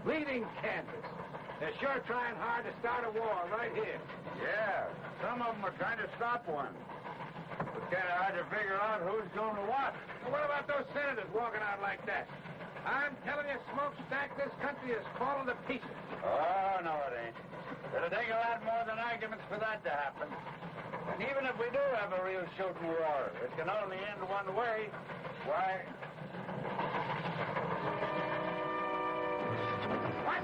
bleeding Kansas. They're sure trying hard to start a war right here. Yeah, some of them are trying to stop one. It's kind of hard to figure out who's doing what. Well, what about those senators walking out like that? I'm telling you, Smokestack, this country is falling to pieces. Oh, no, it ain't. It'll take a lot more than arguments for that to happen. And even if we do have a real shooting war, it can only end one way. Why? What?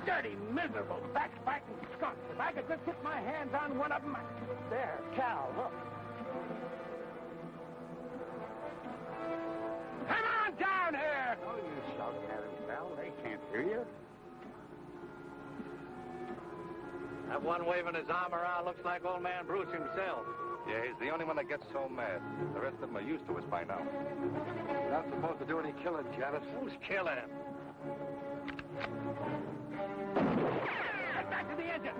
Dirty, miserable, backbiting skunks. If I could just get my hands on one of them. There, Cal, look. Come on down here! Oh, you shouting at them, pal. They can't hear you. That one waving his arm around looks like old man Bruce himself. Yeah, he's the only one that gets so mad. The rest of them are used to us by now. You're not supposed to do any killing, Janice. Who's killing? Get back to the engine!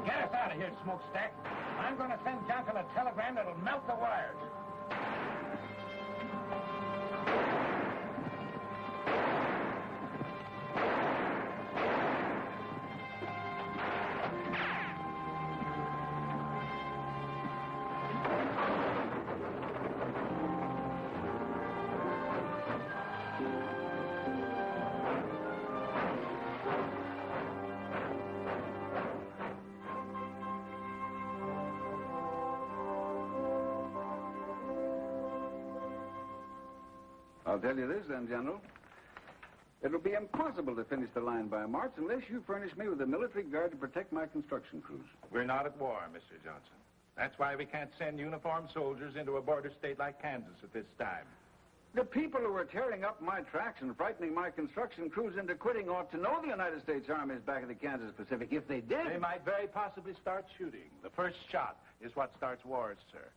Get us out of here, Smokestack. I'm going to send Johnson a telegram that'll melt the wires. I'll tell you this then, General. It'll be impossible to finish the line by March unless you furnish me with a military guard to protect my construction crews. We're not at war, Mr. Johnson. That's why we can't send uniformed soldiers into a border state like Kansas at this time. The people who are tearing up my tracks and frightening my construction crews into quitting ought to know the United States Army is back in the Kansas Pacific. If they did... They might very possibly start shooting. The first shot is what starts wars, sir.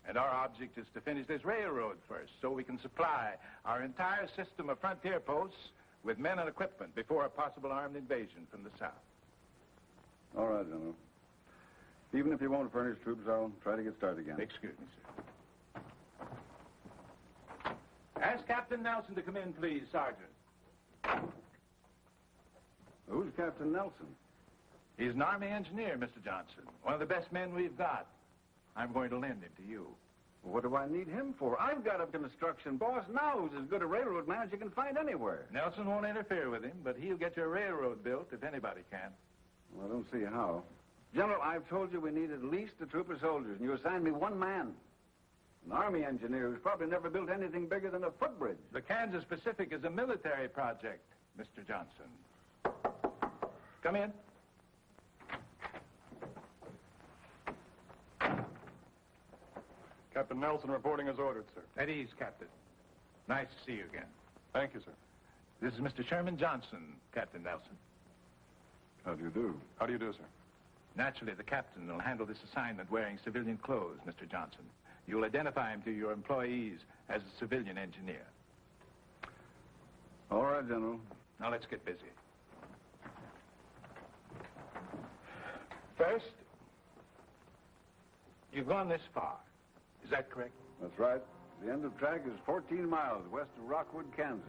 And our object is to finish this railroad first so we can supply our entire system of frontier posts with men and equipment before a possible armed invasion from the south. All right, General. Even if you won't furnish troops, I'll try to get started again. Excuse me, sir. Ask Captain Nelson to come in, please, Sergeant. Who's Captain Nelson? He's an Army engineer, Mr. Johnson. One of the best men we've got. I'm going to lend him to you. Well, what do I need him for? I've got a construction boss now who's as good a railroad man as you can find anywhere. Nelson won't interfere with him, but he'll get your railroad built if anybody can. Well, I don't see how. General, I've told you we need at least a troop of soldiers, and you assigned me one man. An Army engineer who's probably never built anything bigger than a footbridge. The Kansas Pacific is a military project, Mr. Johnson. Come in. Captain Nelson reporting as ordered, sir. At ease, Captain. Nice to see you again. Thank you, sir. This is Mr. Sherman Johnson, Captain Nelson. How do you do? How do you do, sir? Naturally, the captain will handle this assignment wearing civilian clothes, Mr. Johnson. You'll identify him to your employees as a civilian engineer. All right, General. Now, let's get busy. First, you've gone this far. Is that correct? That's right. The end of track is 14 miles west of Rockwood, Kansas.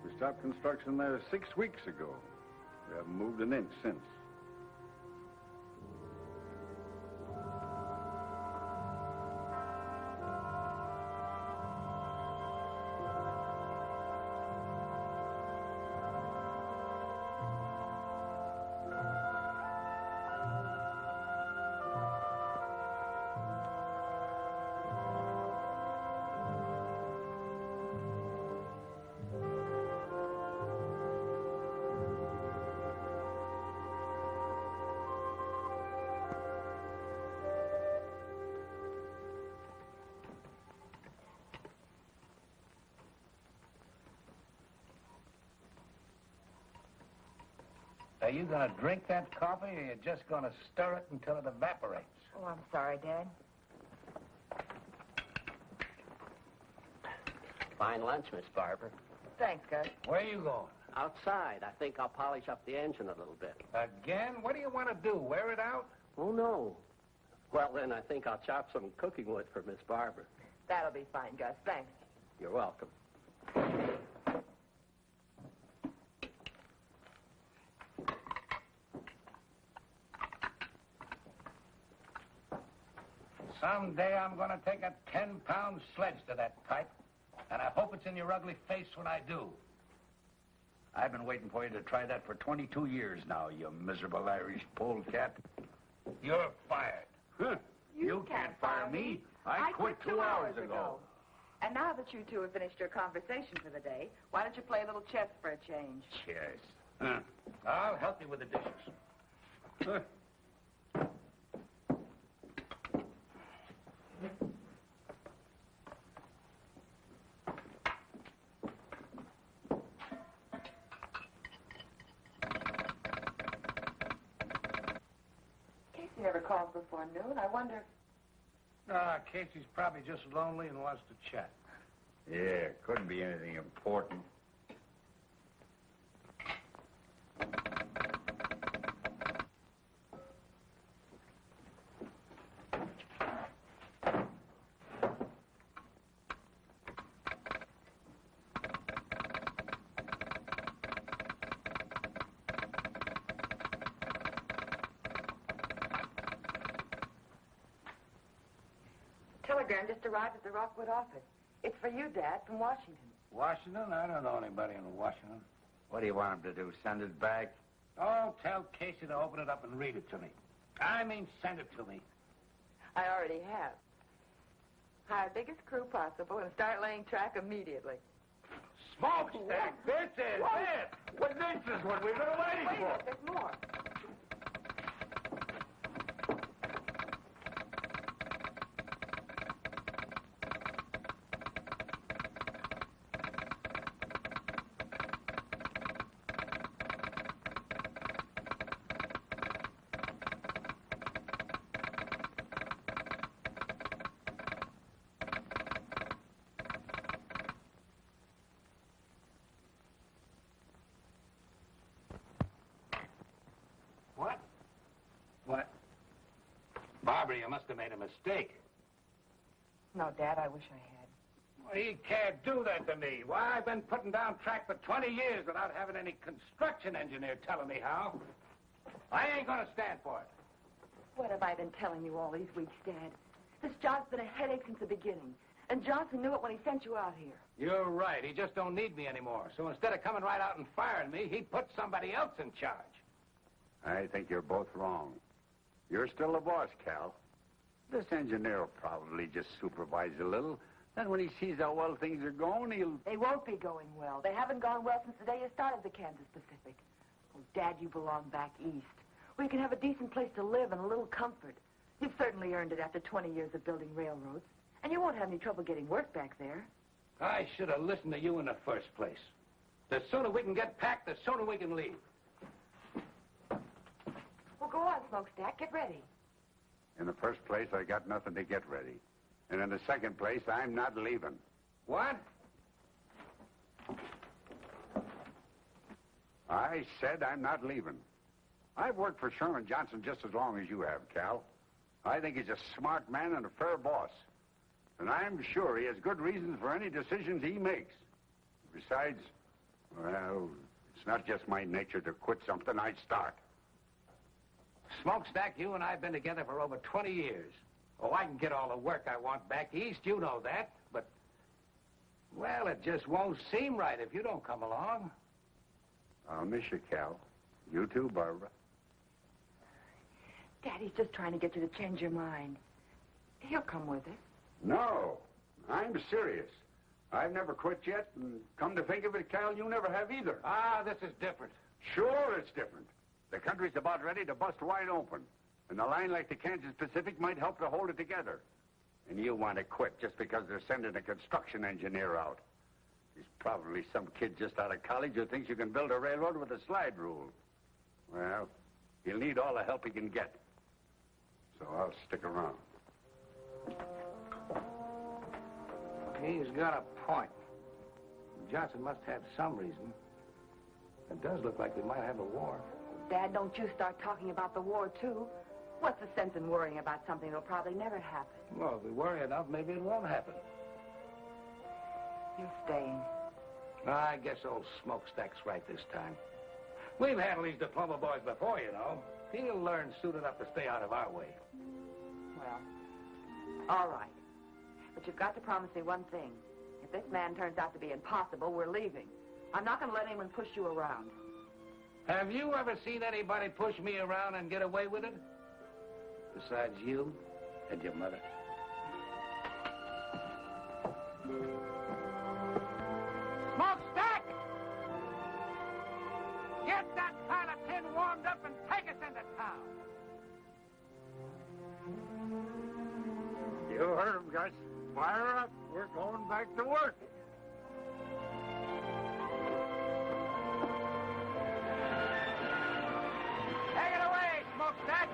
We stopped construction there 6 weeks ago. We haven't moved an inch since. Are you going to drink that coffee, or you're just going to stir it until it evaporates? Oh, I'm sorry, Dad. Fine lunch, Miss Barber. Thanks, Gus. Where are you going? Outside. I think I'll polish up the engine a little bit. Again? What do you want to do, wear it out? Oh, no. Well, then I think I'll chop some cooking wood for Miss Barber. That'll be fine, Gus. Thanks. You're welcome. Someday I'm going to take a 10-pound sledge to that pipe, and I hope it's in your ugly face when I do. I've been waiting for you to try that for 22 years now, you miserable Irish polecat. You're fired. Huh. You can't fire me. I quit 2 hours ago. And now that you two have finished your conversation for the day, why don't you play a little chess for a change? Chess. Huh. I'll help you with the dishes. Huh. Casey never calls before noon. I wonder... Casey's probably just lonely and wants to chat. Yeah, couldn't be anything important. Telegram just arrived at the Rockwood office. It's for you, Dad, from Washington. Washington? I don't know anybody in Washington. What do you want him to do, send it back? Oh, tell Casey to open it up and read it to me. I mean, send it to me. I already have. Hire biggest crew possible and start laying track immediately. Smokestack, this is it! Well, this is what we've been waiting Wait, for. there's more. What? Barbara, you must have made a mistake. No, Dad, I wish I had. Well, he can't do that to me. Why, I've been putting down track for 20 years without having any construction engineer telling me how. I ain't gonna stand for it. What have I been telling you all these weeks, Dad? This job's been a headache since the beginning. And Johnson knew it when he sent you out here. You're right. He just don't need me anymore. So instead of coming right out and firing me, he put somebody else in charge. I think you're both wrong. You're still the boss, Cal. This engineer will probably just supervise a little. Then when he sees how well things are going, he'll... They won't be going well. They haven't gone well since the day you started the Kansas Pacific. Oh, Dad, you belong back east, where you can have a decent place to live and a little comfort. You've certainly earned it after 20 years of building railroads. And you won't have any trouble getting work back there. I should have listened to you in the first place. The sooner we can get packed, the sooner we can leave. Well, go on, Smokestack. Get ready. In the first place, I got nothing to get ready. And in the second place, I'm not leaving. What? I said I'm not leaving. I've worked for Sherman Johnson just as long as you have, Cal. I think he's a smart man and a fair boss. And I'm sure he has good reasons for any decisions he makes. Besides, well, it's not just my nature to quit something I start. Smokestack, you and I have been together for over 20 years. Oh, I can get all the work I want back east, you know that. But, well, it just won't seem right if you don't come along. I'll miss you, Cal. You too, Barbara. Daddy's just trying to get you to change your mind. He'll come with us. No, I'm serious. I've never quit yet, and come to think of it, Cal, you never have either. Ah, this is different. Sure, it's different. The country's about ready to bust wide open, and a line like the Kansas Pacific might help to hold it together. And you want to quit just because they're sending a construction engineer out. He's probably some kid just out of college who thinks you can build a railroad with a slide rule. Well, he'll need all the help he can get. So I'll stick around. He's got a point. Johnson must have some reason. It does look like we might have a war. Dad, don't you start talking about the war, too. What's the sense in worrying about something that'll probably never happen? Well, if we worry enough, maybe it won't happen. You're staying. I guess old Smokestack's right this time. We've handled these diploma boys before, you know. He'll learn soon enough to stay out of our way. Well, all right. But you've got to promise me one thing. If this man turns out to be impossible, we're leaving. I'm not going to let anyone push you around. Have you ever seen anybody push me around and get away with it? Besides you and your mother. Smokestack! Get that pile of tin warmed up and take us into town. You heard him, Gus. Fire up. We're going back to work. Take it away, Smokestack!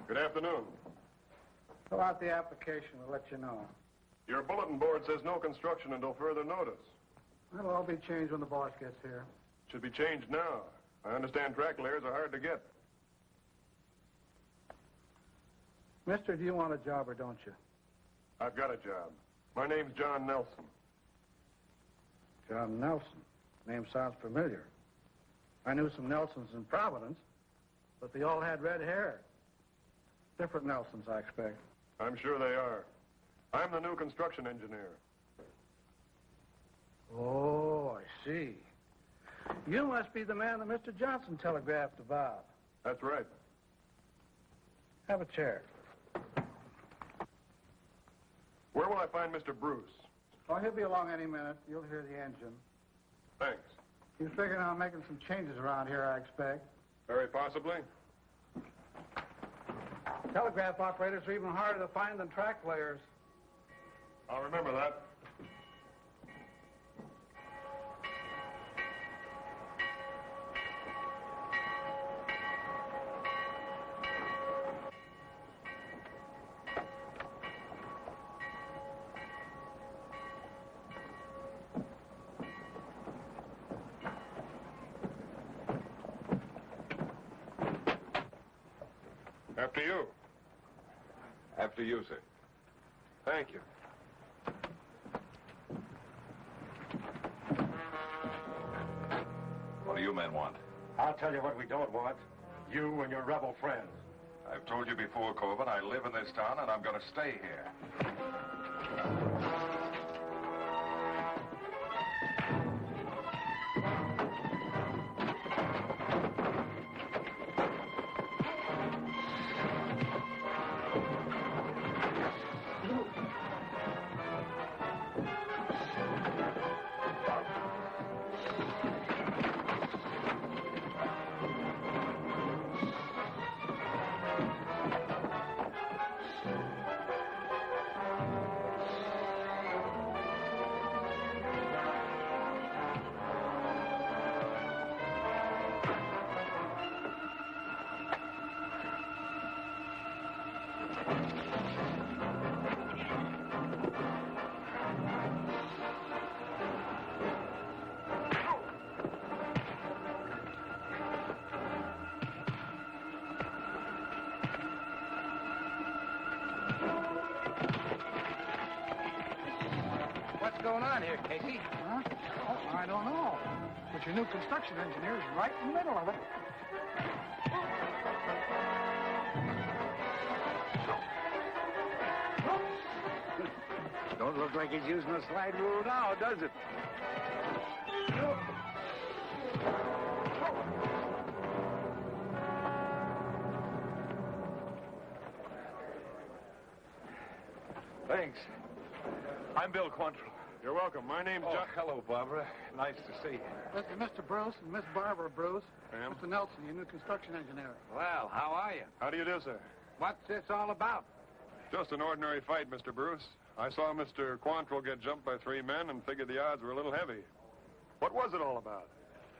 Good afternoon. Fill out the application. We'll let you know. Your bulletin board says no construction until further notice. It'll all be changed when the boss gets here. Should be changed now. I understand track layers are hard to get. Mister, do you want a job or don't you? I've got a job. My name's John Nelson. John Nelson. Name sounds familiar. I knew some Nelsons in Providence, but they all had red hair. Different Nelsons, I expect. I'm sure they are. I'm the new construction engineer. Oh, I see. You must be the man that Mr. Johnson telegraphed about. That's right. Have a chair. Where will I find Mr. Bruce? Oh, he'll be along any minute. You'll hear the engine. Thanks. He's figuring on making some changes around here, I expect. Very possibly. Telegraph operators are even harder to find than track layers. I'll remember that. After you. After you, sir. Thank you. What do you men want? I'll tell you what we don't want. You and your rebel friends. I've told you before, Corbin, I live in this town and I'm going to stay here. What's going on here, Casey? Huh? Oh, I don't know. But your new construction engineer is right in the middle of it. Don't look like he's using a slide rule now, does it? Thanks. I'm Bill Quantrill. You're welcome. My name's John. Hello, Barbara. Nice to see you. This is Mr. Bruce and Miss Barbara Bruce. Ma'am? Mr. Nelson, your new construction engineer. Well, how are you? How do you do, sir? What's this all about? Just an ordinary fight, Mr. Bruce. I saw Mr. Quantrill get jumped by 3 men and figured the odds were a little heavy. What was it all about?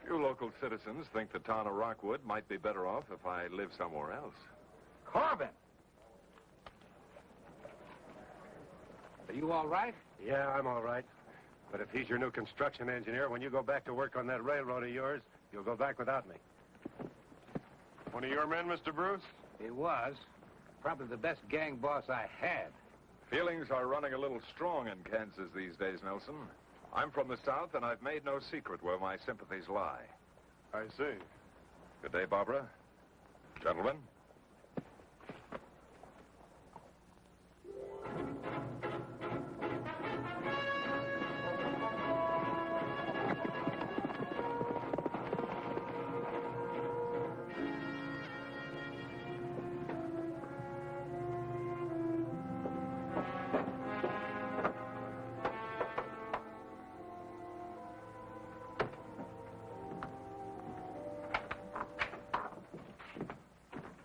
You local citizens think the town of Rockwood might be better off if I live somewhere else. Corbin! Are you all right? Yeah, I'm all right. But if he's your new construction engineer, when you go back to work on that railroad of yours, you'll go back without me. One of your men, Mr. Bruce? He was. Probably the best gang boss I had. Feelings are running a little strong in Kansas these days, Nelson. I'm from the South, and I've made no secret where my sympathies lie. I see. Good day, Barbara. Gentlemen.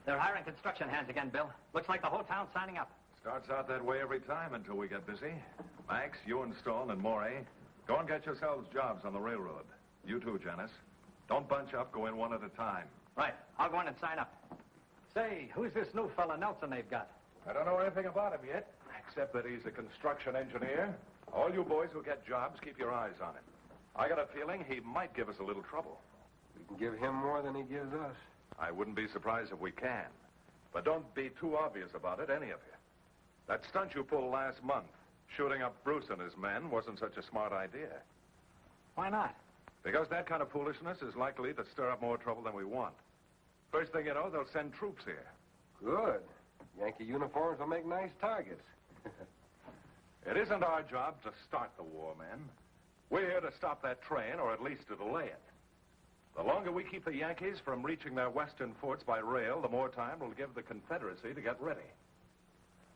They're hiring construction hands again, Bill. Looks like the whole town's signing up. Starts out that way every time until we get busy. Max, you and Stone and Morey, go and get yourselves jobs on the railroad. You too, Janice. Don't bunch up, go in one at a time. Right. I'll go in and sign up. Say, who's this new fella Nelson they've got? I don't know anything about him yet, except that he's a construction engineer. All you boys who get jobs, keep your eyes on him. I got a feeling he might give us a little trouble. We can give him more than he gives us. I wouldn't be surprised if we can. But don't be too obvious about it, any of you. That stunt you pulled last month, shooting up Bruce and his men, wasn't such a smart idea. Why not? Because that kind of foolishness is likely to stir up more trouble than we want. First thing you know, they'll send troops here. Good. Yankee uniforms will make nice targets. It isn't our job to start the war, men. We're here to stop that train, or at least to delay it. The longer we keep the Yankees from reaching their western forts by rail, the more time we'll give the Confederacy to get ready.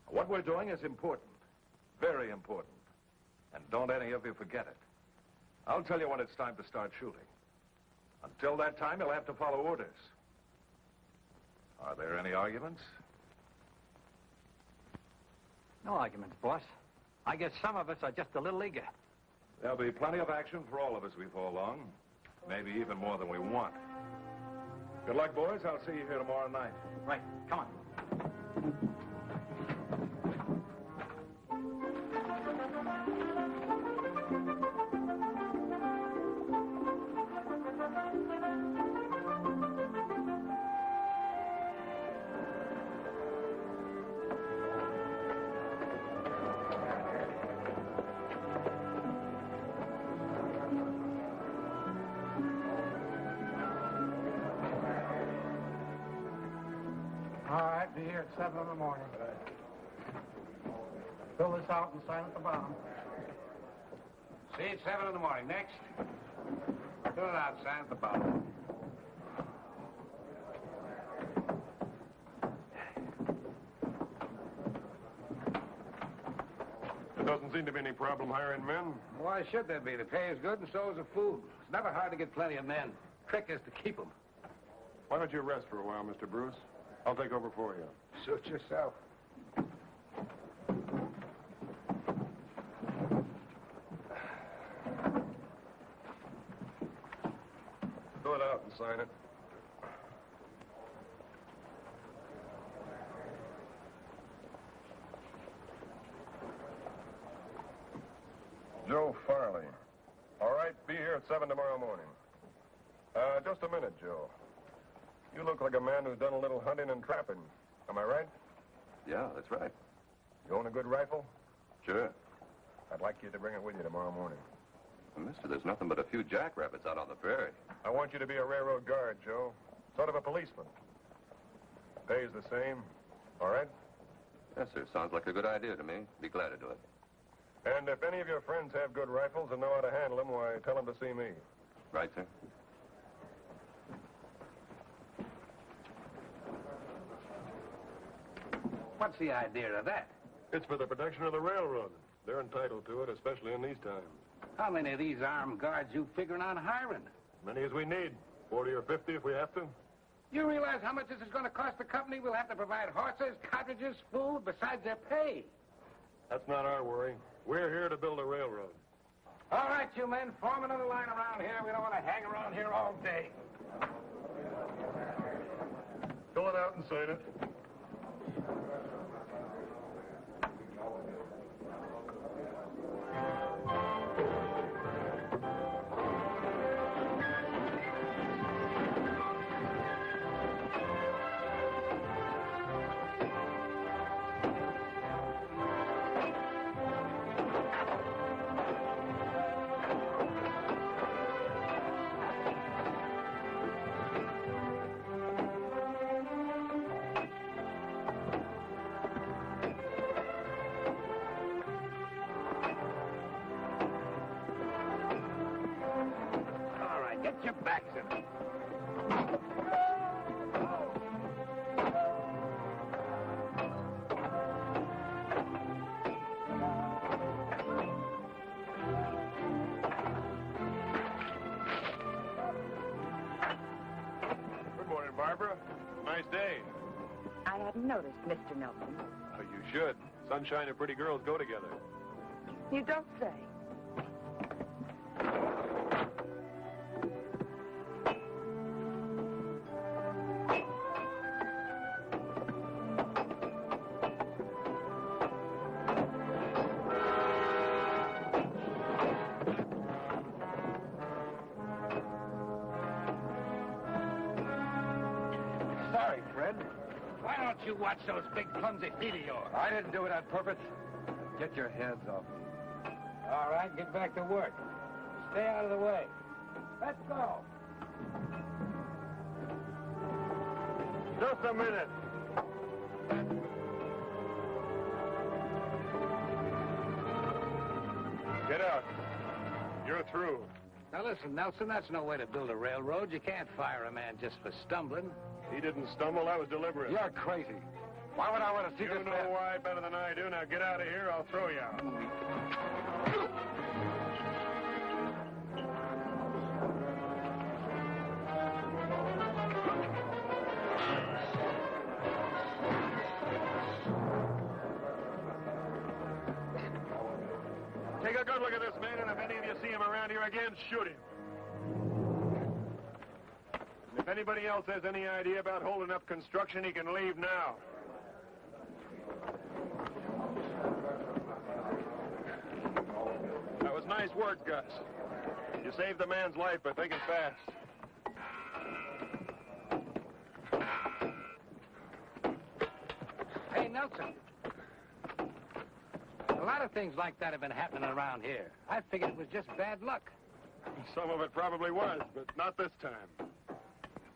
What we're doing is important. Very important. And don't any of you forget it. I'll tell you when it's time to start shooting. Until that time, you'll have to follow orders. Are there any arguments? No arguments, boss. I guess some of us are just a little eager. There'll be plenty of action for all of us before long. Maybe even more than we want. Good luck, boys. I'll see you here tomorrow night. Right. Come on. All right, be here at 7 in the morning. Fill this out and sign at the bottom. See you at 7 in the morning. Next. Fill it out, sign at the bottom. There doesn't seem to be any problem hiring men. Why should there be? The pay is good and so is the food. It's never hard to get plenty of men. Trick is to keep them. Why don't you rest for a while, Mr. Bruce? I'll take over for you. Suit yourself. Fill it out and sign it. Joe Farley. All right, be here at 7 tomorrow morning. Just a minute, Joe. You look like a man who's done a little hunting and trapping. Am I right? Yeah, that's right. You own a good rifle? Sure. I'd like you to bring it with you tomorrow morning. Well, mister, there's nothing but a few jackrabbits out on the prairie. I want you to be a railroad guard, Joe. Sort of a policeman. Pays the same. All right? Yes, sir. Sounds like a good idea to me. Be glad to do it. And if any of your friends have good rifles and know how to handle them, why, tell them to see me. Right, sir? What's the idea of that? It's for the protection of the railroad. They're entitled to it, especially in these times. How many of these armed guards you figuring on hiring? Many as we need. 40 or 50 if we have to. You realize how much this is going to cost the company? We'll have to provide horses, cartridges, food, besides their pay. That's not our worry. We're here to build a railroad. All right, you men, form another line around here. We don't want to hang around here all day. Fill it out and sign it. Get your backs in it. Good morning, Barbara. Nice day. I hadn't noticed, Mr. Nelson. Oh, you should. Sunshine and pretty girls go together. You don't say. Sorry, Fred. Why don't you watch those big clumsy feet of yours? I didn't do it on purpose. Get your hands off me. All right, get back to work. Stay out of the way. Let's go. Just a minute. Get out. You're through. Now listen, Nelson, that's no way to build a railroad. You can't fire a man just for stumbling. He didn't stumble. That was deliberate. You're crazy. Why would I want to see You this know man? why better than I do. Now get out of here. I'll throw you out. Take a good look at this man, and if any of you see him around here again, shoot him. And if anybody else has any idea about holding up construction, he can leave now. That was nice work, Gus. You saved the man's life by thinking fast. Hey, Nelson. A lot of things like that have been happening around here. I figured it was just bad luck. Some of it probably was, but not this time.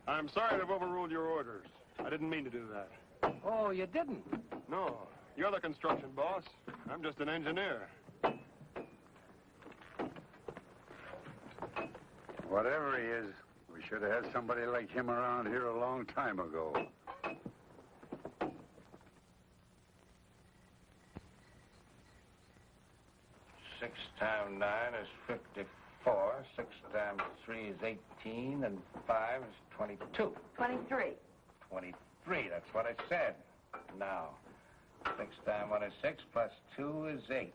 I'm sorry to have overruled your orders. I didn't mean to do that. Oh, you didn't? No, you're the construction boss. I'm just an engineer. Whatever he is, we should have had somebody like him around here a long time ago. 6 times 9 is 54. 6 times 3 is 18, and 5 is 22. 23. 23, that's what I said. Now, 6 times 1 is 6, plus 2 is 8.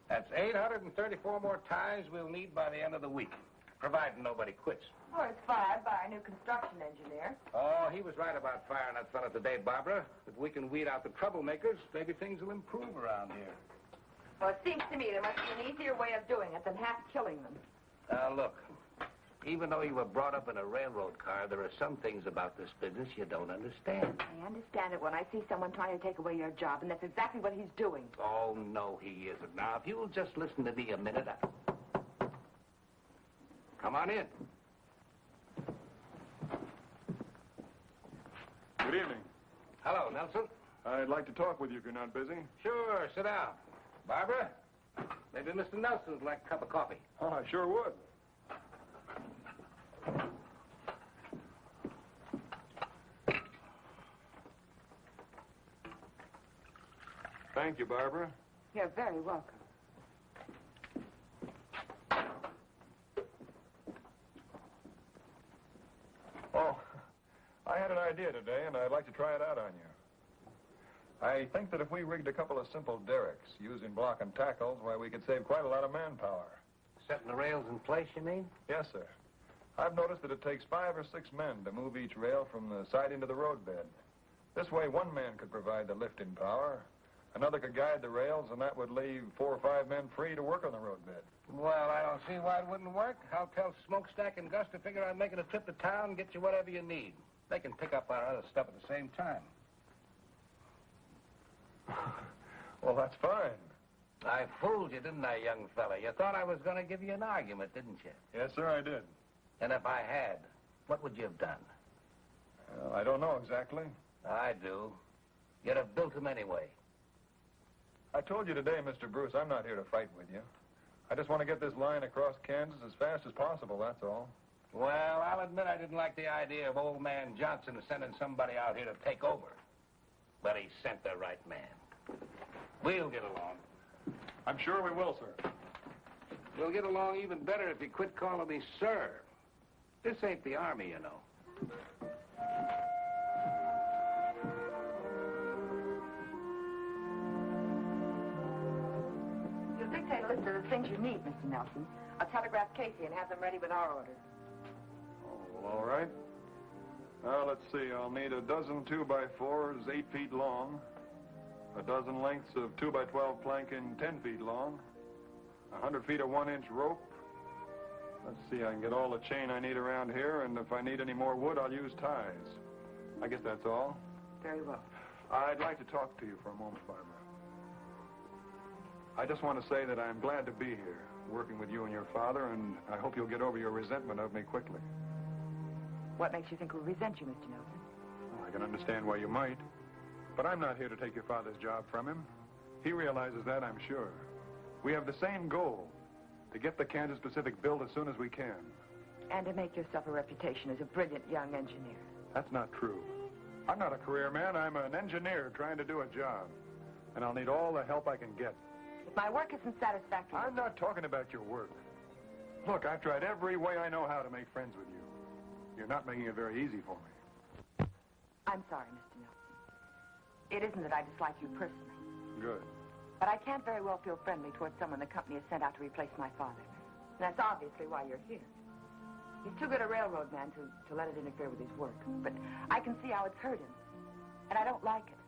That's 834 more ties we'll need by the end of the week, providing nobody quits. Or it's 5 by our new construction engineer. Oh, he was right about firing that fella today, Barbara. If we can weed out the troublemakers, maybe things will improve around here. Well, it seems to me there must be an easier way of doing it than half killing them. Now, look, even though you were brought up in a railroad car, there are some things about this business you don't understand. I understand it when I see someone trying to take away your job, and that's exactly what he's doing. Oh, no, he isn't. Now, if you'll just listen to me a minute, Come on in. Good evening. Hello, Nelson. I'd like to talk with you if you're not busy. Sure, sit down. Barbara, maybe Mr. Nelson'd like a cup of coffee. Oh, I sure would. Thank you, Barbara. You're very welcome. Oh, I had an idea today, and I'd like to try it out on you. I think that if we rigged a couple of simple derricks using block and tackles, why, we could save quite a lot of manpower. Setting the rails in place, you mean? Yes, sir. I've noticed that it takes 5 or 6 men to move each rail from the siding to the roadbed. This way, one man could provide the lifting power, another could guide the rails, and that would leave 4 or 5 men free to work on the roadbed. Well, I don't see why it wouldn't work. I'll tell Smokestack and Gus to figure out making a trip to town and get you whatever you need. They can pick up our other stuff at the same time. Well, that's fine. I fooled you, didn't I, young fella? You thought I was going to give you an argument, didn't you? Yes, sir, I did. And if I had, what would you have done? Well, I don't know exactly. I do. You'd have built them anyway. I told you today, Mr. Bruce, I'm not here to fight with you. I just want to get this line across Kansas as fast as possible, that's all. Well, I'll admit I didn't like the idea of old man Johnson sending somebody out here to take over. But he sent the right man. We'll get along. I'm sure we will, sir. We'll get along even better if you quit calling me sir. This ain't the Army, you know. You'll dictate a list of the things you need, Mr. Nelson. I'll telegraph Casey and have them ready with our orders. Oh, well, all right. Let's see. I'll need a dozen 2x4s 8 feet long, a dozen lengths of 2x12 planking 10 feet long, 100 feet of 1-inch rope. Let's see, I can get all the chain I need around here, and if I need any more wood, I'll use ties. I guess that's all. Very well. I'd like to talk to you for a moment, Barbara. I just want to say that I'm glad to be here, working with you and your father, and I hope you'll get over your resentment of me quickly. What makes you think we'll resent you, Mr. Nelson? Well, I can understand why you might, but I'm not here to take your father's job from him. He realizes that, I'm sure. We have the same goal, to get the Kansas Pacific built as soon as we can. And to make yourself a reputation as a brilliant young engineer. That's not true. I'm not a career man. I'm an engineer trying to do a job. And I'll need all the help I can get. If my work isn't satisfactory... I'm not talking about your work. Look, I've tried every way I know how to make friends with you. You're not making it very easy for me. I'm sorry, Mr. Nelson. It isn't that I dislike you personally. Good. But I can't very well feel friendly towards someone the company has sent out to replace my father. And that's obviously why you're here. He's too good a railroad man to let it interfere with his work. But I can see how it's hurt him. And I don't like it.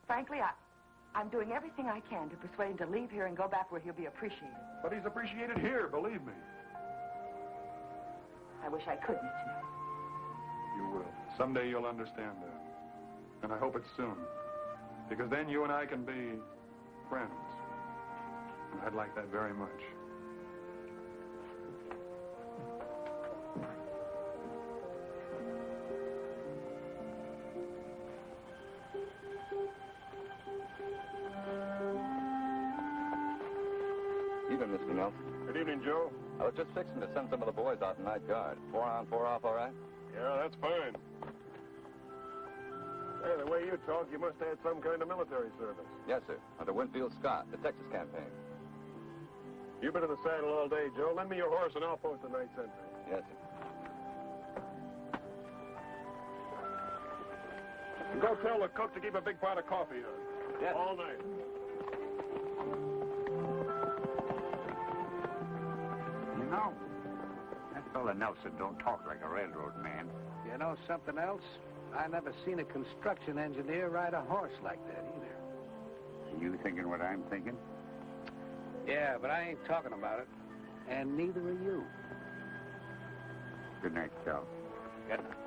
Frankly, I'm doing everything I can to persuade him to leave here and go back where he'll be appreciated. But he's appreciated here, believe me. I wish I could, Mr. Nelson. You will. Someday you'll understand that. And I hope it's soon. Because then you and I can be friends. And I'd like that very much. Evening, Mr. Nelson. Good evening, Joe. I was just fixing to send some of the boys out in night guard. 4 on, 4 off, all right? Yeah, that's fine. Hey, the way you talk, you must have had some kind of military service. Yes, sir. Under Winfield Scott, the Texas campaign. You've been in the saddle all day, Joe. Lend me your horse and I'll post the night sentry. Yes, sir. And go tell the cook to keep a big pot of coffee on. Yes. All night. You know, that fella Nelson don't talk like a railroad man. You know something else? I never seen a construction engineer ride a horse like that either. Are you thinking what I'm thinking? Yeah, but I ain't talking about it. And neither are you. Good night, Cal. Good night.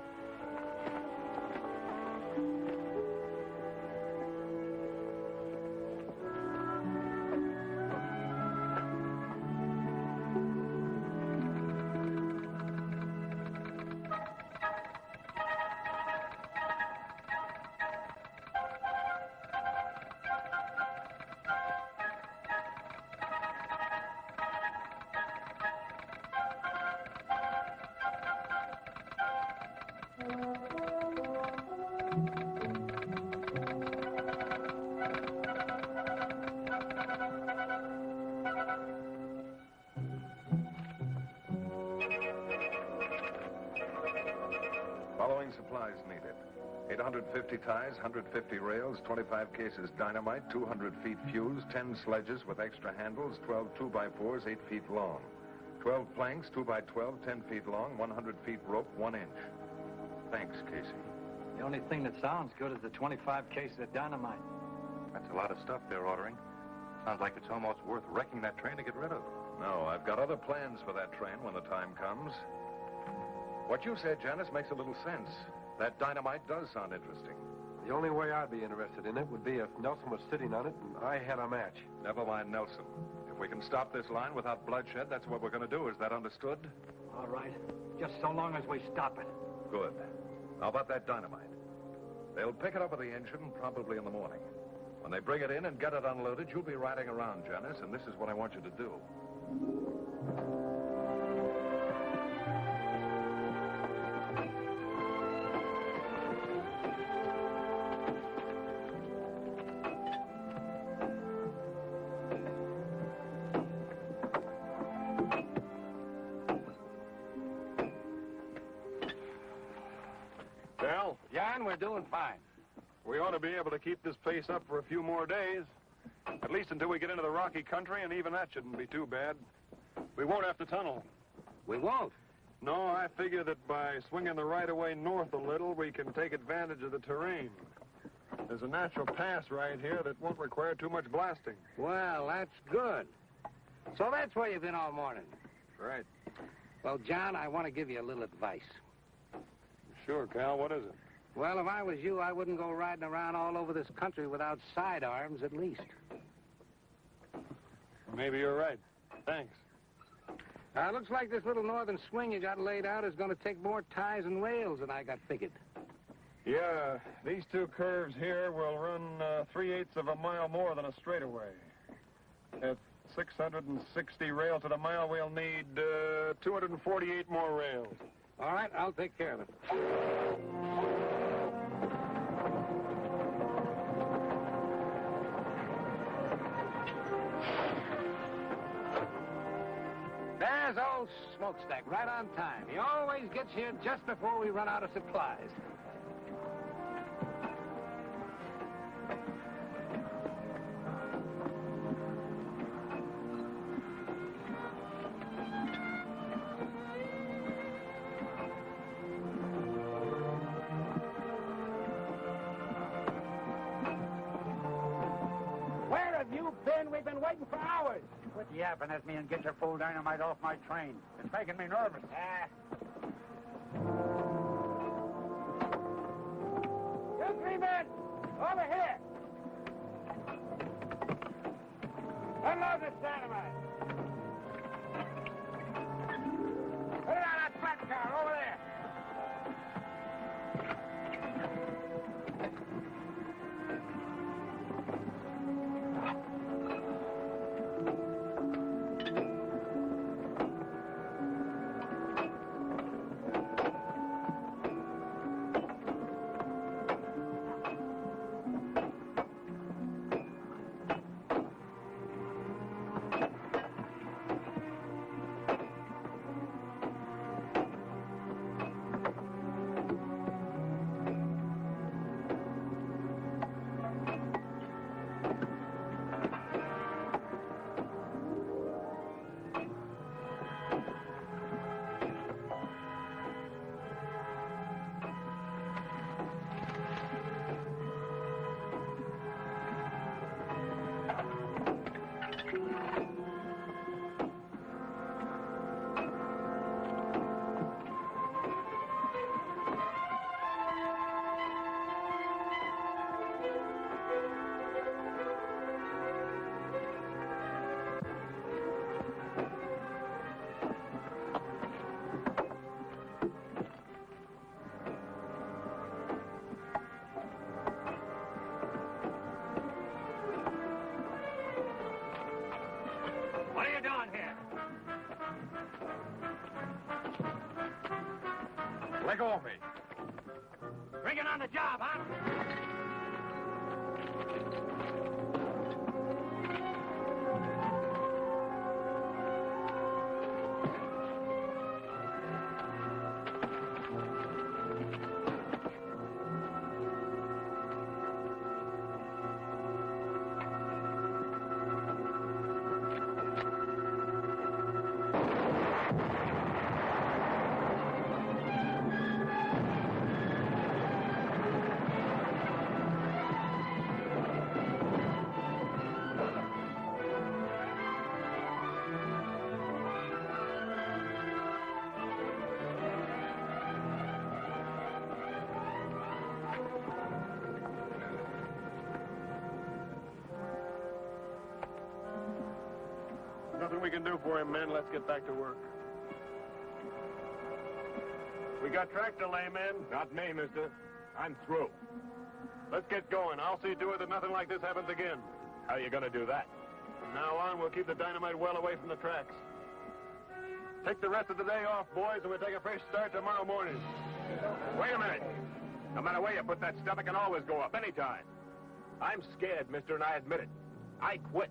150 ties, 150 rails, 25 cases dynamite, 200 feet fuse, 10 sledges with extra handles, 12 2x4s, 8 feet long. 12 planks, 2x12, 10 feet long, 100 feet rope, 1 inch. Thanks, Casey. The only thing that sounds good is the 25 cases of dynamite. That's a lot of stuff they're ordering. Sounds like it's almost worth wrecking that train to get rid of. No, I've got other plans for that train when the time comes. What you said, Janice, makes a little sense. That dynamite does sound interesting. The only way I'd be interested in it would be if Nelson was sitting on it and I had a match. Never mind Nelson. If we can stop this line without bloodshed, that's what we're going to do. Is that understood? All right. Just so long as we stop it. Good. How about that dynamite? They'll pick it up at the engine probably in the morning. When they bring it in and get it unloaded, you'll be riding around, Janice, and this is what I want you to do. Cal, John, we're doing fine. we ought to be able to keep this pace up for a few more days. At least until we get into the rocky country, and even that shouldn't be too bad. We won't have to tunnel. We won't. No, I figure that by swinging the right-of-way north a little, we can take advantage of the terrain. There's a natural pass right here that won't require too much blasting. Well, that's good. So that's where you've been all morning. Right. Well, John, I want to give you a little advice. Sure, Cal, what is it? Well, if I was you, I wouldn't go riding around all over this country without sidearms, at least. Maybe you're right. Thanks. Looks like this little northern swing you got laid out is going to take more ties and rails than I got figured. Yeah, these two curves here will run 3/8 of a mile more than a straightaway. At 660 rails to the mile, we'll need 248 more rails. All right, I'll take care of it. There's old Smokestack, right on time. He always gets here just before we run out of supplies. Where have you been? We've been waiting for hours. Quit yapping at me and get your full dynamite off my train. It's making me nervous. You three men, over here. Unload this dynamite. Put it on that flat car over there. What are you doing here? Let go of me. Bring it on the job, huh? nothing we can do for him, men. Let's get back to work. We got track delay, men. Not me, mister. I'm through. Let's get going. I'll see to it that nothing like this happens again. How are you going to do that? From now on, we'll keep the dynamite well away from the tracks. Take the rest of the day off, boys, and we'll take a fresh start tomorrow morning. Wait a minute. No matter where you put that stuff, it can always go up, anytime. I'm scared, mister, and I admit it. I quit.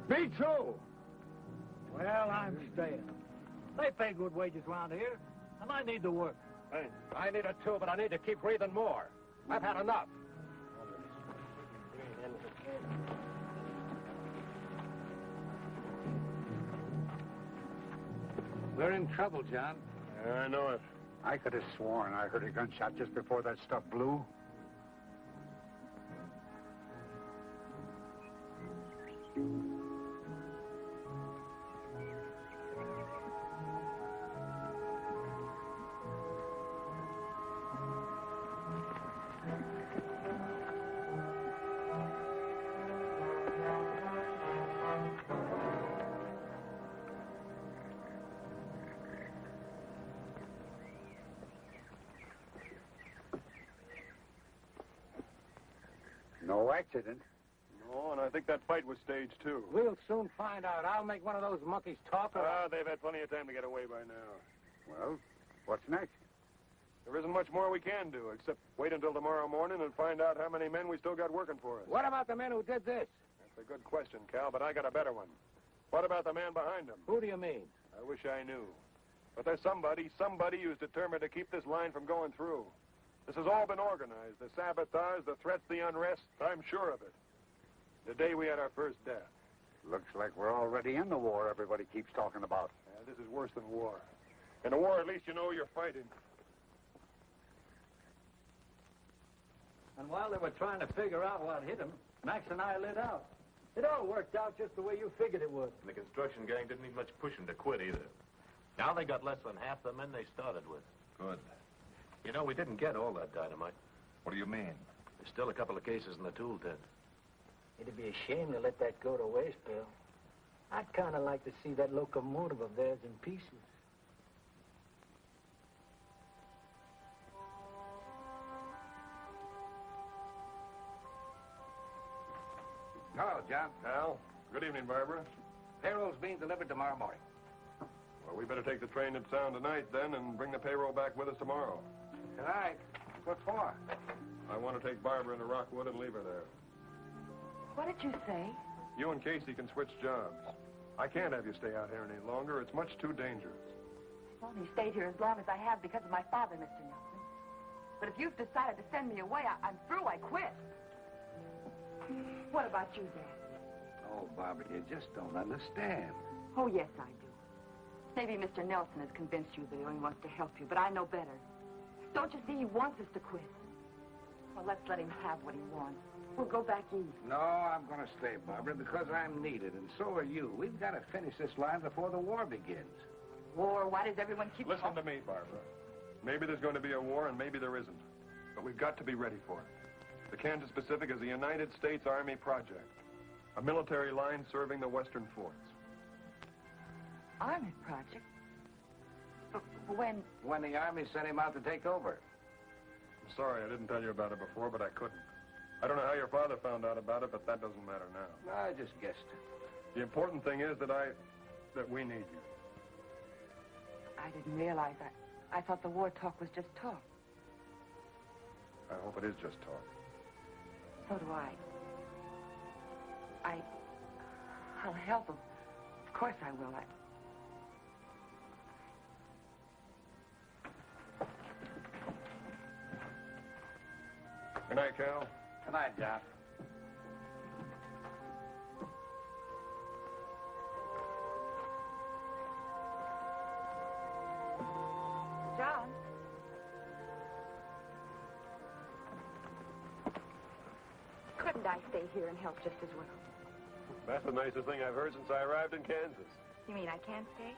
Me too. Well, I'm staying. They pay good wages around here, and I need to work. Hey, I need it too, but I need to keep breathing more. I've had enough. We're in trouble, John. I know it. I could have sworn I heard a gunshot just before that stuff blew. No accident. No, and I think that fight was staged, too. We'll soon find out. I'll make one of those monkeys talk. They've had plenty of time to get away by now. Well, what's next? There isn't much more we can do, except wait until tomorrow morning and find out how many men we still got working for us. What about the men who did this? That's a good question, Cal, but I got a better one. What about the man behind him? Who do you mean? I wish I knew. But there's somebody who's determined to keep this line from going through. This has all been organized. The sabotage, the threats, the unrest. I'm sure of it. The day we had our first death. Looks like we're already in the war everybody keeps talking about. This is worse than war. In a war, at least you know you're fighting. And while they were trying to figure out what hit him, Max and I lit out. It all worked out just the way you figured it would. And the construction gang didn't need much pushing to quit either. Now they got less than half the men they started with. Good. You know, we didn't get all that dynamite. What do you mean? There's still a couple of cases in the tool tent. It'd be a shame to let that go to waste, Bill. I'd kind of like to see that locomotive of theirs in pieces. Hello, John. Al, good evening, Barbara. Payroll's being delivered tomorrow morning. Well, we better take the train to town tonight, then, and bring the payroll back with us tomorrow. Tonight? What for? I want to take Barbara into Rockwood and leave her there. What did you say? You and Casey can switch jobs. I can't have you stay out here any longer. It's much too dangerous. I've only stayed here as long as I have because of my father, Mr. Nelson. But if you've decided to send me away, I'm through. I quit. What about you, Dad? Oh, Barbara, you just don't understand. Oh, yes, I do. Maybe Mr. Nelson has convinced you that he only wants to help you, but I know better. Don't you see he wants us to quit? Well, let's let him have what he wants. We'll go back east. No, I'm going to stay, Barbara, because I'm needed, and so are you. We've got to finish this line before the war begins. War? Why does everyone keep Listen to me, Barbara. Maybe there's going to be a war, and maybe there isn't. But we've got to be ready for it. The Kansas Pacific is a United States Army project. A military line serving the western forts. Army project? When? When the Army sent him out to take over. I'm sorry I didn't tell you about it before, but I couldn't. I don't know how your father found out about it, but that doesn't matter now. I just guessed. The important thing is that we need you. I didn't realize. I thought the war talk was just talk. I hope it is just talk. So do I. I'll help him. Of course I will. Good night, Cal. Good night, John. John? Couldn't I stay here and help just as well? That's the nicest thing I've heard since I arrived in Kansas. You mean I can't stay?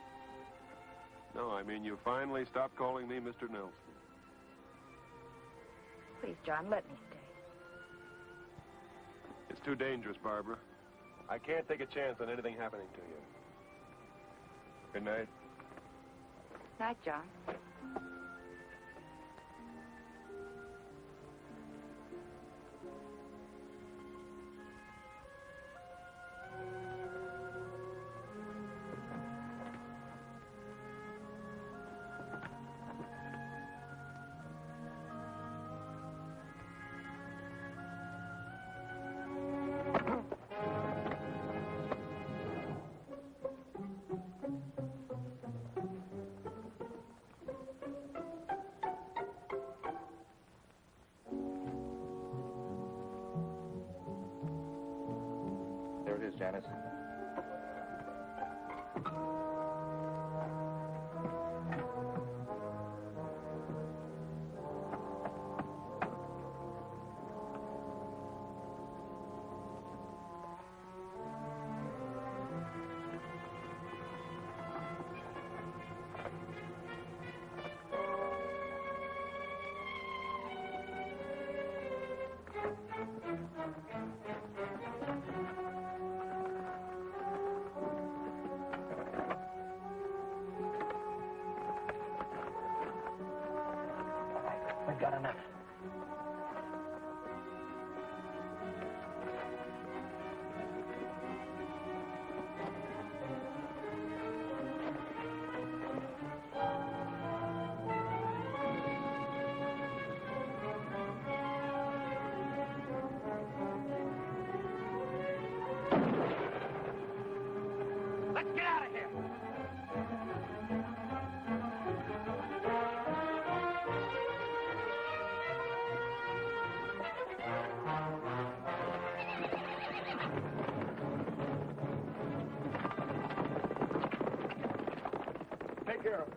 No, I mean you finally stopped calling me Mr. Nelson. Please, John, let me stay. It's too dangerous, Barbara. I can't take a chance on anything happening to you. Good night. Night, John. There it is, Janice. We've got enough. Let's get out of here. Take care of it.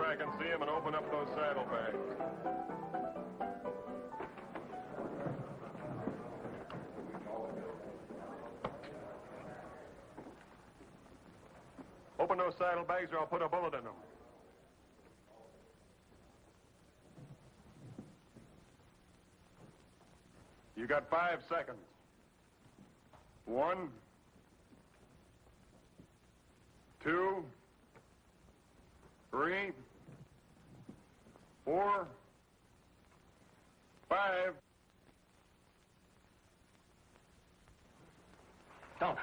I can see him and open up those saddlebags. Open those saddlebags or I'll put a bullet in them. You got 5 seconds. 1, 2, 3, 4, 5. Don't.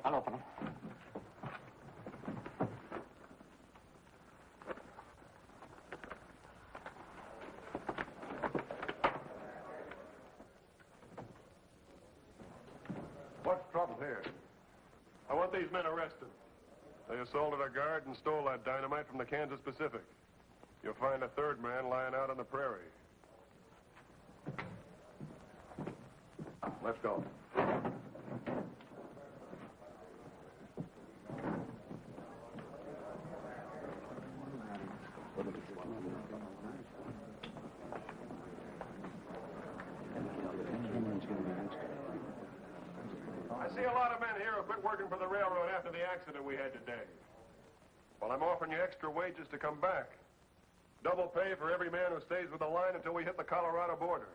I'll open them. these men arrested. They assaulted a guard and stole that dynamite from the Kansas Pacific. You'll find a third man lying out on the prairie. Let's go. I see a lot of men here who quit working for the railroad after the accident we had today. Well, I'm offering you extra wages to come back. Double pay for every man who stays with the line until we hit the Colorado border.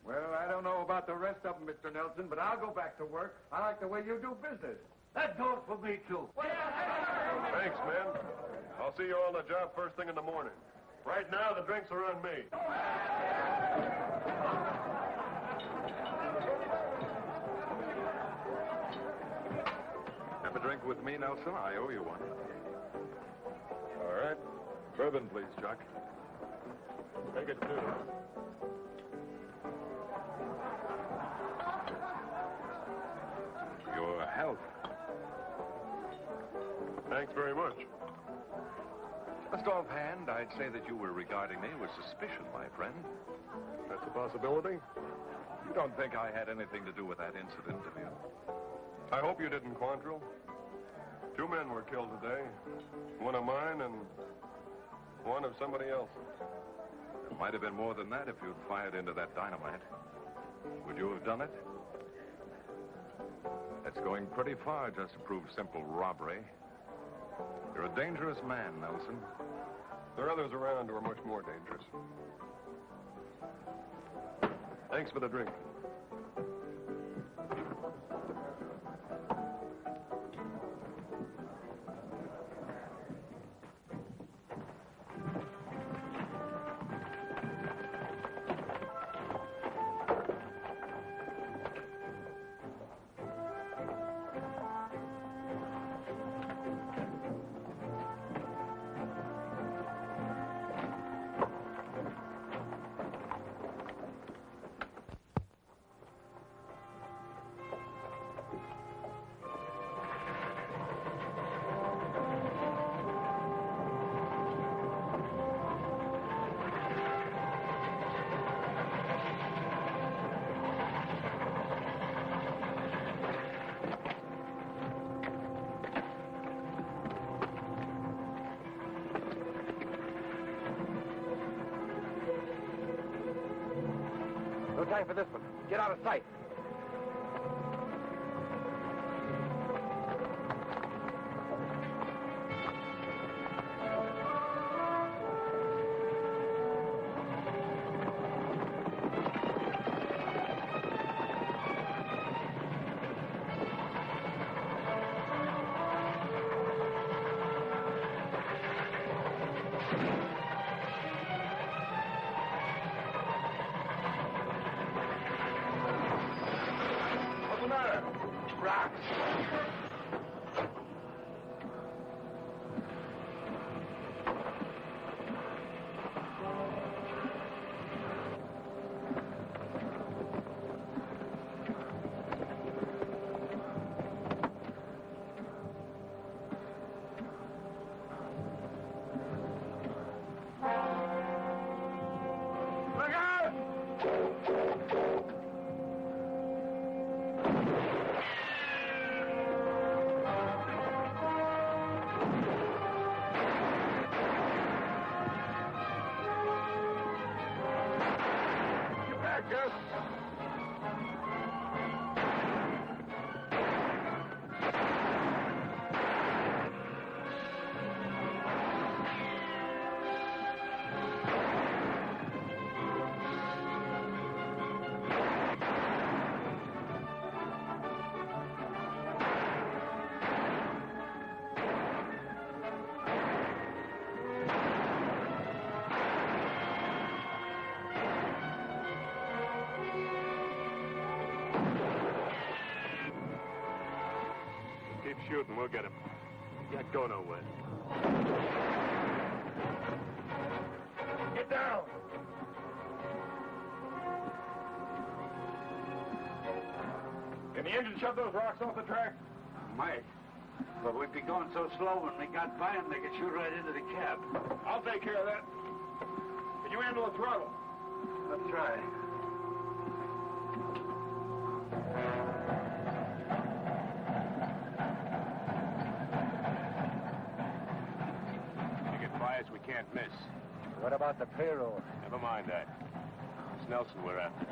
Well, I don't know about the rest of them, Mr. Nelson, but I'll go back to work. I like the way you do business. That goes for me, too. Thanks, men. I'll see you all on the job first thing in the morning. Right now, the drinks are on me. Have a drink with me, Nelson? I owe you one. All right. Bourbon, please, Chuck. Take it, too. Your health. Thanks very much. Just offhand, I'd say that you were regarding me with suspicion, my friend. That's a possibility. You don't think I had anything to do with that incident, do you? I hope you didn't, Quantrill. 2 men were killed today. One of mine and one of somebody else's. It might have been more than that if you'd fired into that dynamite. Would you have done it? That's going pretty far just to prove simple robbery. You're a dangerous man, Nelson. There are others around who are much more dangerous. Thanks for the drink. No time for this one. Get out of sight. Keep shooting, we'll get him. Can't go nowhere. Get down! Can the engine shove those rocks off the track? Might. But we'd be going so slow when we got by them, they could shoot right into the cab. I'll take care of that. Can you handle the throttle? Let's try. You get bias, we can't miss. What about the payroll? Never mind that. It's Nelson we're after.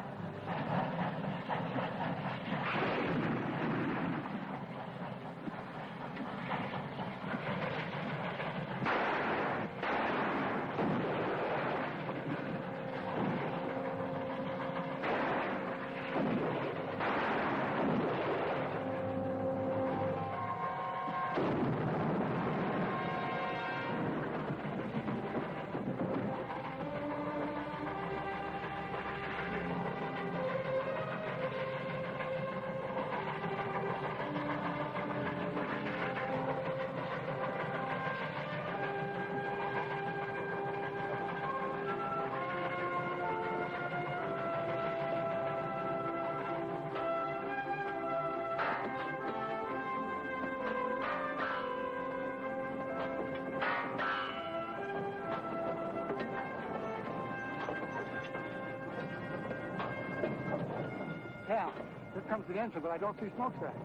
Cal, here comes the engine, but I don't see smokestack.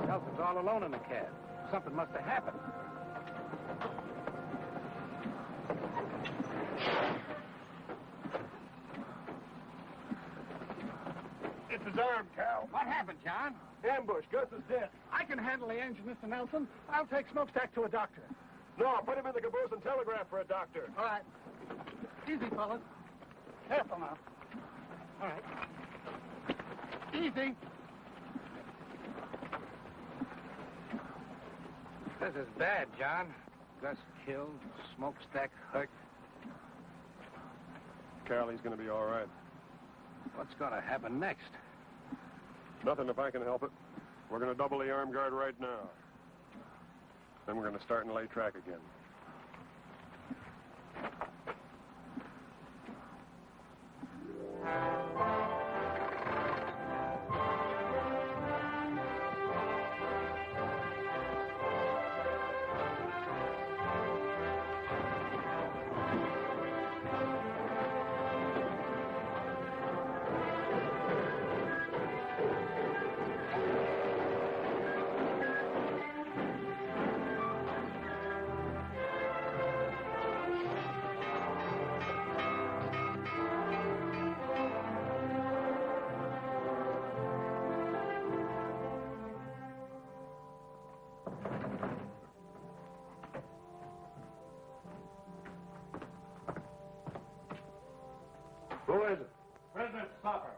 Nelson's all alone in the cab. Something must have happened. It's his arm, Cal. What happened, John? Ambush. Gus is dead. I can handle the engine, Mr. Nelson. I'll take smokestack to a doctor. No, put him in the caboose and telegraph for a doctor. All right. Easy, fellas. Careful now. All right. Easy. This is bad, John. Gus killed, smokestack hurt. Cal, he's going to be all right. What's going to happen next? Nothing if I can help it. We're going to double the arm guard right now. Then we're going to start and lay track again. Who is it? President Stopper.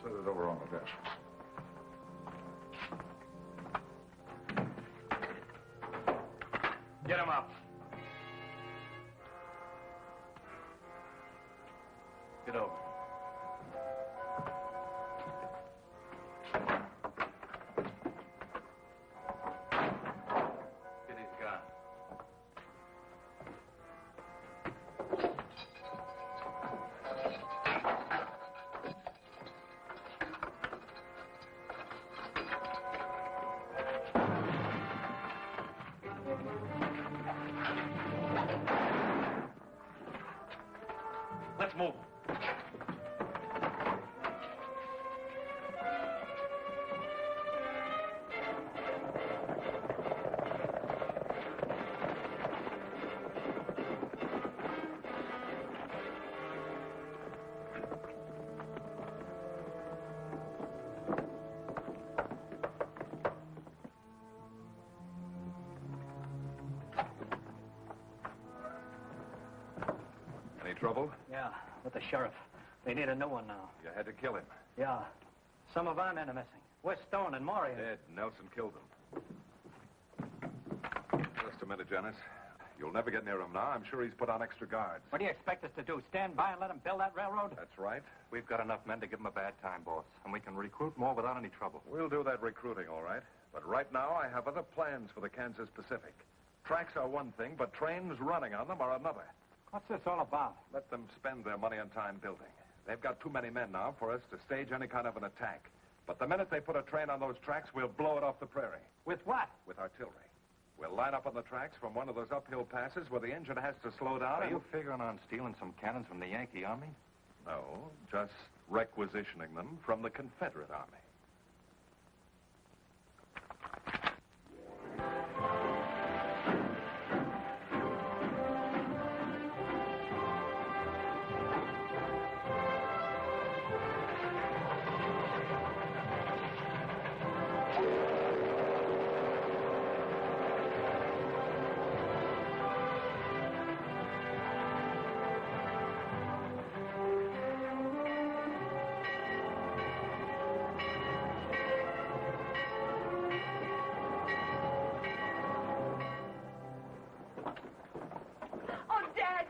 Set it over on the desk. Get him up. Get over. Get his gun. Let's move. Any trouble? Yeah, with the sheriff. They need a new one now. You had to kill him. Yeah. Some of our men are missing. We're Stone and Moria. Dead. Nelson killed him. Just a minute, Janice. You'll never get near him now. I'm sure he's put on extra guards. What do you expect us to do? Stand by and let him build that railroad? That's right. We've got enough men to give him a bad time, boss. And we can recruit more without any trouble. We'll do that recruiting, all right. But right now, I have other plans for the Kansas Pacific. Tracks are one thing, but trains running on them are another. What's this all about? Let them spend their money and time building. They've got too many men now for us to stage any kind of an attack. But the minute they put a train on those tracks, we'll blow it off the prairie. With what? With artillery. We'll line up on the tracks from one of those uphill passes where the engine has to slow down. Are you figuring on stealing some cannons from the Yankee Army? No, just requisitioning them from the Confederate Army.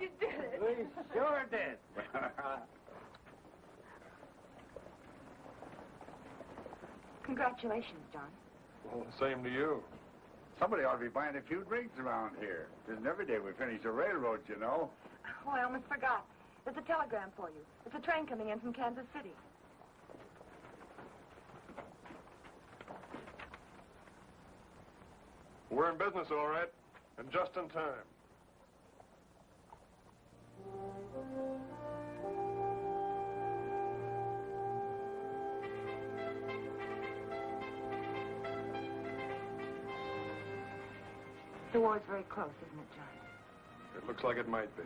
You did it. We sure did. Congratulations, John. Well, same to you. Somebody ought to be buying a few drinks around here. It isn't every day we finish a railroad, you know. Oh, I almost forgot. There's a telegram for you. It's a train coming in from Kansas City. We're in business, all right, and just in time. The war's very close, isn't it, John? It looks like it might be.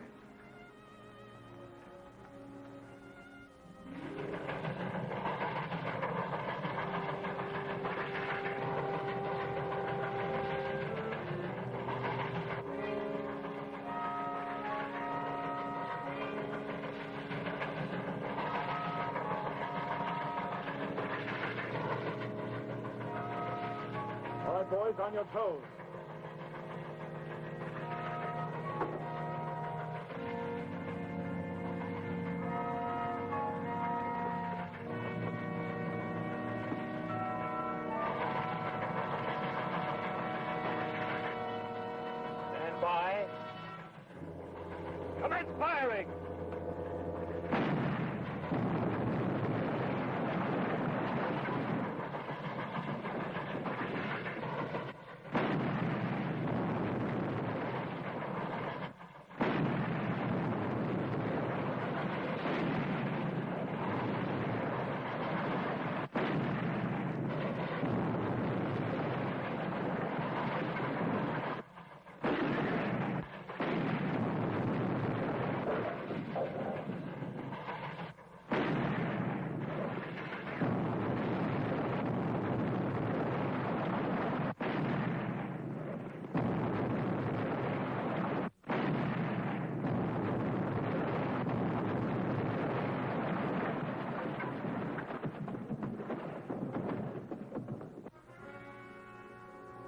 All right, boys, on your toes. Stand by. Commence firing!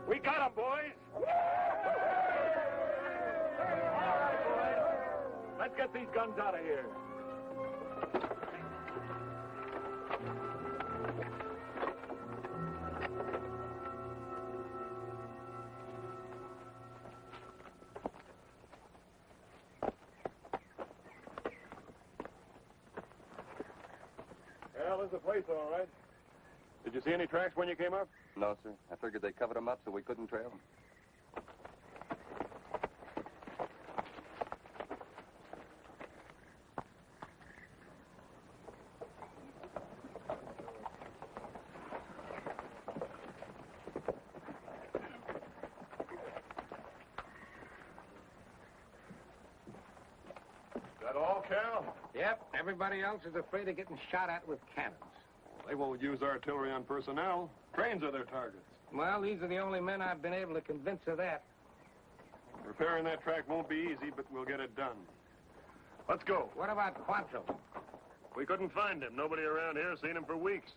We got him, boys! All right, boys. Let's get these guns out of here. Well, this is the place, all right. Did you see any tracks when you came up? No, sir. I figured they covered them up so we couldn't trail them. Is that all, Cal? Yep, everybody else is afraid of getting shot at with cannons. They won't use artillery on personnel. Trains are their targets. Well, these are the only men I've been able to convince of that. Repairing that track won't be easy, but we'll get it done. Let's go. What about Quantrill? We couldn't find him. Nobody around here has seen him for weeks.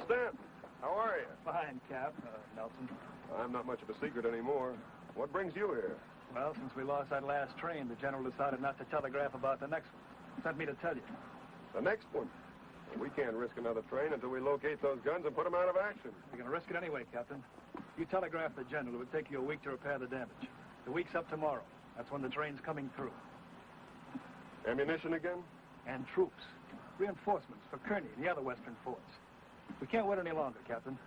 Stan, how are you? Fine, Cap. Nelson. I'm not much of a secret anymore. What brings you here? Well, since we lost that last train, the general decided not to telegraph about the next one. Sent me to tell you. The next one? Well, we can't risk another train until we locate those guns and put them out of action. We're going to risk it anyway, Captain. You telegraph the general. It would take you a week to repair the damage. The week's up tomorrow. That's when the train's coming through. Ammunition again? And troops. Reinforcements for Kearney and the other western forts. We can't wait any longer, Captain.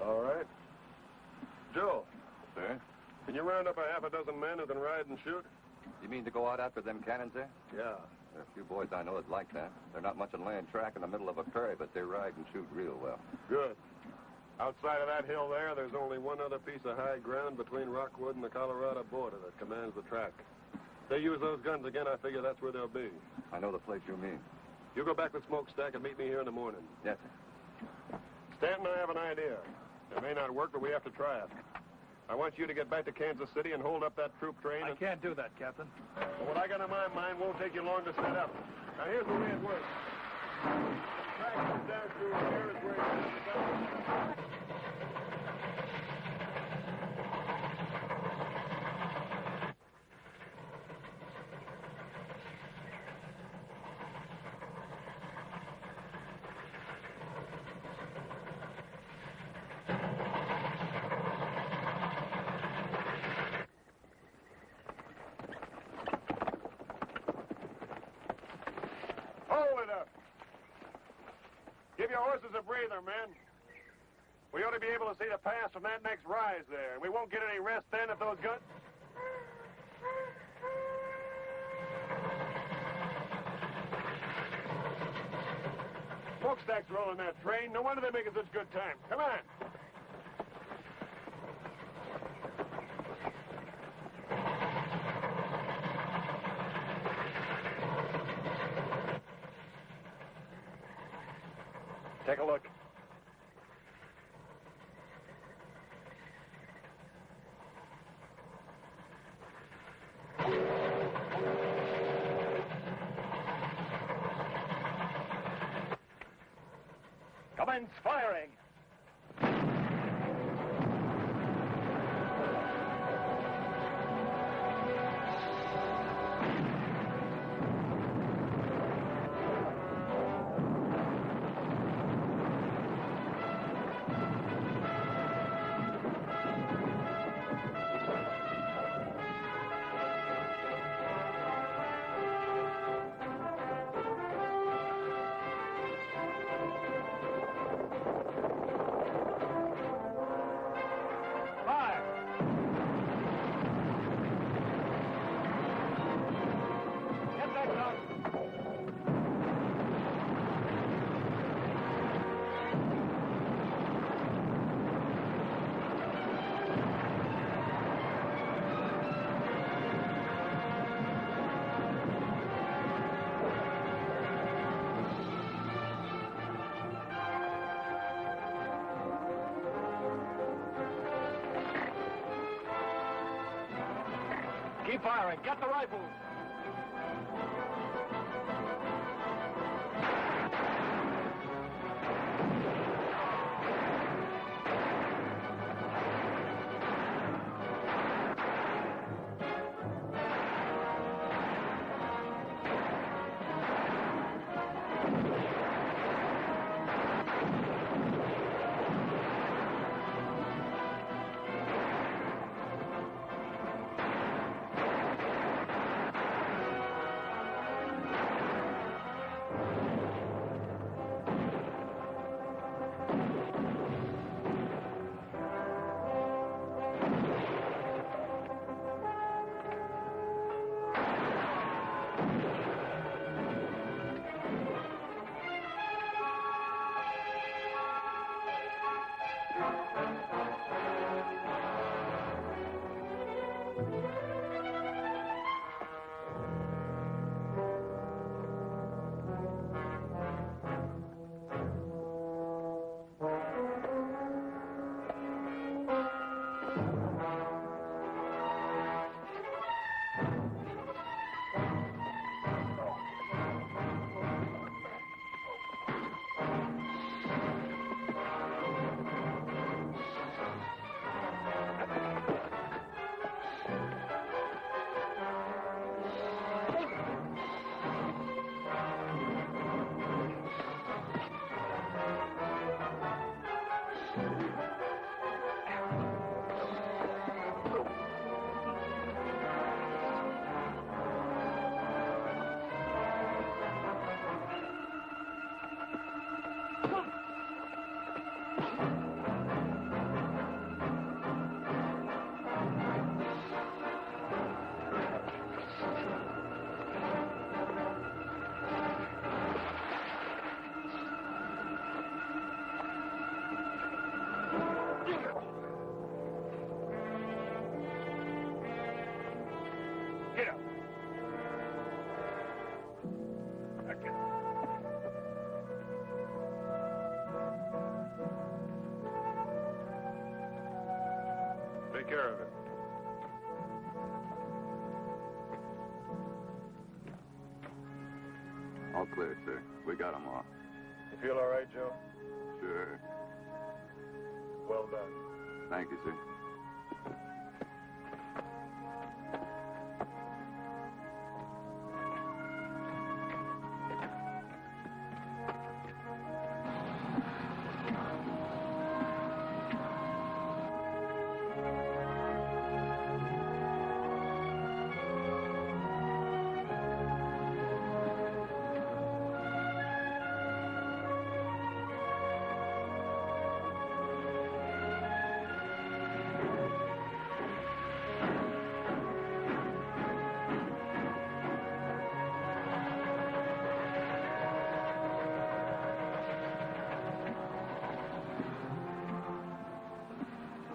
All right. Joe. Sir? Can you round up a half a dozen men who can ride and shoot? You mean to go out after them cannons there? Yeah. There are a few boys I know that like that. They're not much on laying track in the middle of a prairie, but they ride and shoot real well. Good. Outside of that hill there's only one other piece of high ground between Rockwood and the Colorado border that commands the track. If they use those guns again, I figure that's where they'll be. I know the place you mean. You go back with Smokestack and meet me here in the morning. Yes, sir. Stanton, I have an idea. It may not work, but we have to try it. I want you to get back to Kansas City and hold up that troop train. I can't do that, Captain. Well, what I got in my mind won't take you long to set up. Now, here's the way it works. The track comes down through here is where you Give your horses a breather, men. We ought to be able to see the pass from that next rise there. We won't get any rest then if those guns... Smokestack's rolling that train. No wonder they're making such good time. Come on. Take a look. Commence firing. Keep firing. Get the rifles. care of it. All clear, sir. We got them all. You feel all right, Joe? Sure. Well done. Thank you, sir.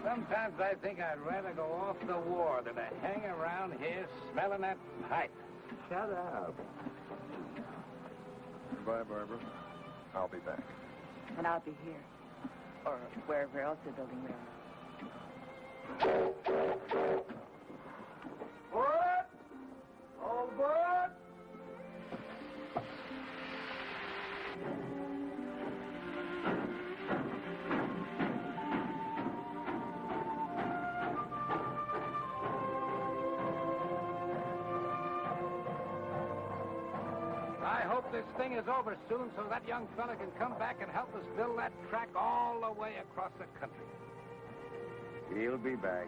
Sometimes I think I'd rather go off the war than to hang around here smelling that pipe. Shut up. Goodbye, Barbara. I'll be back. And I'll be here. Or wherever else they're building railroads. What? All aboard! I hope this thing is over soon so that young fella can come back and help us build that track all the way across the country. He'll be back.